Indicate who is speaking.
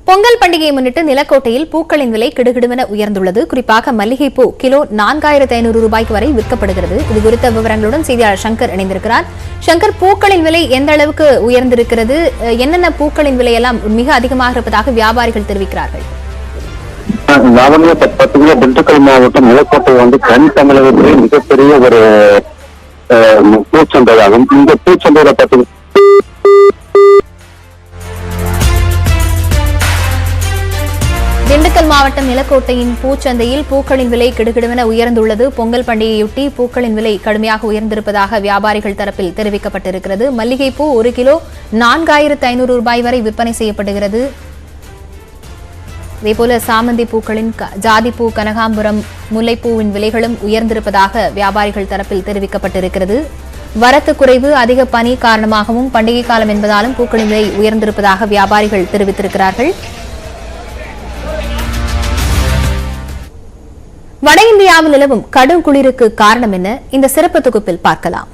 Speaker 1: பொங்கல் பண்டிகையை முன்னிட்டு நிலக்கோட்டையில் பூக்களின் விலை கிடுகிடுவென உயர்ந்துள்ளது. குறிப்பாக மல்லிகைப்பூ கிலோ 4500 ரூபாய்க்கு வரை விற்கப்படுகிறது. இது குறித்த விவரங்களுடன் செய்தியாளர் சங்கர் இணைந்திருக்கிறார். சங்கர், பூக்களின் விலை எந்த அளவுக்கு உயர்ந்திருக்கிறது? என்னென்ன பூக்களின் விலையெல்லாம் மிக அதிகமாக இருப்பதாக வியாபாரிகள் தெரிவிக்கிறார்கள்?
Speaker 2: திண்டுக்கல் மாவட்டம் நிலக்கோட்டை தென் தமிழகத்திலே மிகப்பெரிய ஒரு பூச்சந்தையாகும். இந்த பூச்சந்தையில பார்த்தீங்கன்னா
Speaker 1: திண்டுக்கல் மாவட்டம் நிலக்கோட்டையின் பூச்சந்தையில் பூக்களின் விலை கிடுகிடுவென உயர்ந்துள்ளது. பொங்கல் பண்டிகையொட்டி பூக்களின் விலை கடுமையாக உயர்ந்திருப்பதாக வியாபாரிகள் தரப்பில் தெரிவிக்கப்பட்டிருக்கிறது. மல்லிகைப்பூ 1 கிலோ 4500 ரூபாய் வரை விற்பனை செய்யப்படுகிறது. இதேபோல சாமந்தி பூக்களின் ஜாதிப்பூ, கனகாம்பரம், முல்லைப்பூவின் விலைகளும் உயர்ந்திருப்பதாக வியாபாரிகள் தரப்பில் தெரிவிக்கப்பட்டிருக்கிறது. வரத்து குறைவு, அதிக பனி காரணமாகவும் பண்டிகை காலம் என்பதாலும் பூக்களின் விலை உயர்ந்திருப்பதாக வியாபாரிகள் தெரிவித்திருக்கிறார்கள். வட இந்தியாவில் நிலவும் கடும் குளிருக்கு காரணம் என்ன? இந்த சிறப்பு தொகுப்பில் பார்க்கலாம்.